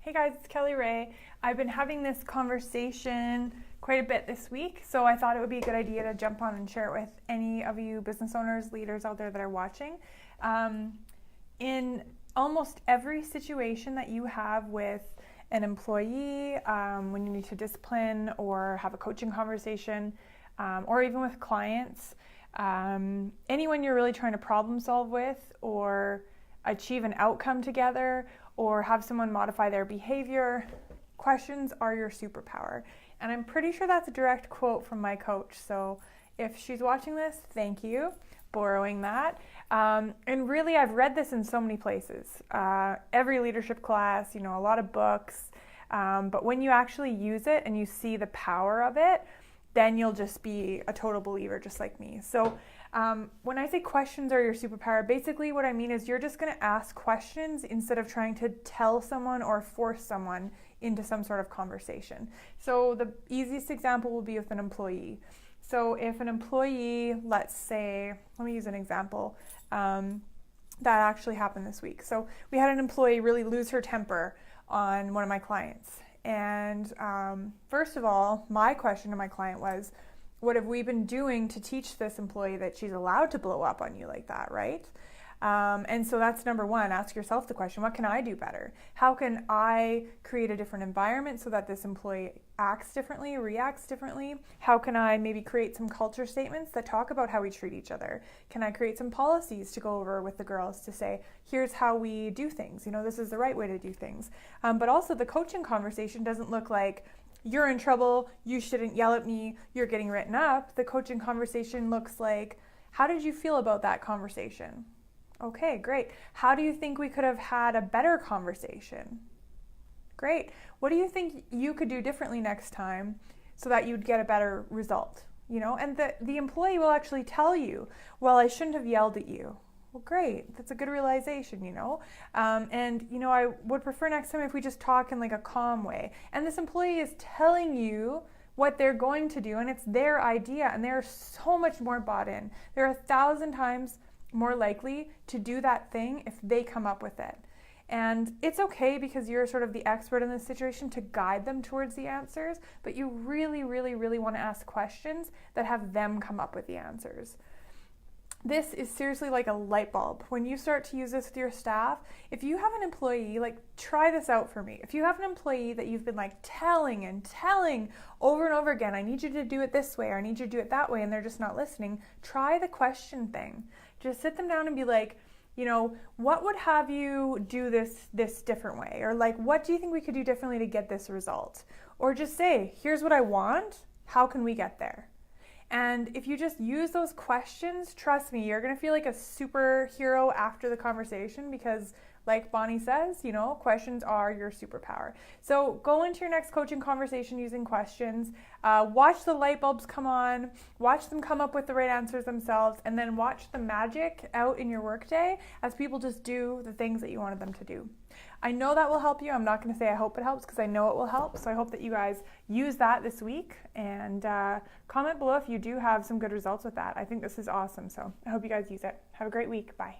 Hey guys, it's Kelly Ray. I've been having this conversation quite a bit this week, so I thought it would be a good idea to jump on and share it with any of you business owners, leaders out there that are watching. In almost every situation that you have with an employee, when you need to discipline or have a coaching conversation, or even with clients, anyone you're really trying to problem solve with or achieve an outcome together or have someone modify their behavior, questions are your superpower. And I'm pretty sure that's a direct quote from my coach. So if she's watching this, thank you, borrowing that. And really, I've read this in so many places. Every leadership class, a lot of books. But when you actually use it and you see the power of it, then you'll just be a total believer, just like me. So when I say questions are your superpower, basically what I mean is you're just going to ask questions instead of trying to tell someone or force someone into some sort of conversation. So the easiest example will be with an employee. So if an employee, let's say, let me use an example that actually happened this week. So we had an employee really lose her temper on one of my clients. And first of all, my question to my client was, what have we been doing to teach this employee that she's allowed to blow up on you like that, right? And so that's number one. Ask yourself the question, what can I do better? How can I create a different environment so that this employee acts differently, reacts differently? How can I maybe create some culture statements that talk about how we treat each other? Can I create some policies to go over with the girls to say, here's how we do things. This is the right way to do things. But also the coaching conversation doesn't look like, you're in trouble, you shouldn't yell at me, you're getting written up. The coaching conversation looks like, how did you feel about that conversation? Okay, great. How do you think we could have had a better conversation? Great. What do you think you could do differently next time so that you'd get a better result? And the employee will actually tell you, well, I shouldn't have yelled at you. Well, great. That's a good realization, I would prefer next time if we just talk in like a calm way. And this employee is telling you what they're going to do, and it's their idea, and they're so much more bought in. They're 1,000 times more likely to do that thing if they come up with it. And it's okay because you're sort of the expert in this situation to guide them towards the answers, but you really, really, really want to ask questions that have them come up with the answers. This is seriously like a light bulb. When you start to use this with your staff, if you have an employee, try this out for me. If you have an employee that you've been telling over and over again, I need you to do it this way, or I need you to do it that way, and they're just not listening, try the question thing. Just sit them down and be like, what would have you do this different way? Or what do you think we could do differently to get this result? Or just say, here's what I want, how can we get there? And if you just use those questions, trust me, you're going to feel like a superhero after the conversation because, like Bonnie says, questions are your superpower. So go into your next coaching conversation using questions. Watch the light bulbs come on. Watch them come up with the right answers themselves. And then watch the magic out in your workday as people just do the things that you wanted them to do. I know that will help you. I'm not going to say I hope it helps because I know it will help. So I hope that you guys use that this week and comment below if you do have some good results with that. I think this is awesome. So I hope you guys use it. Have a great week. Bye.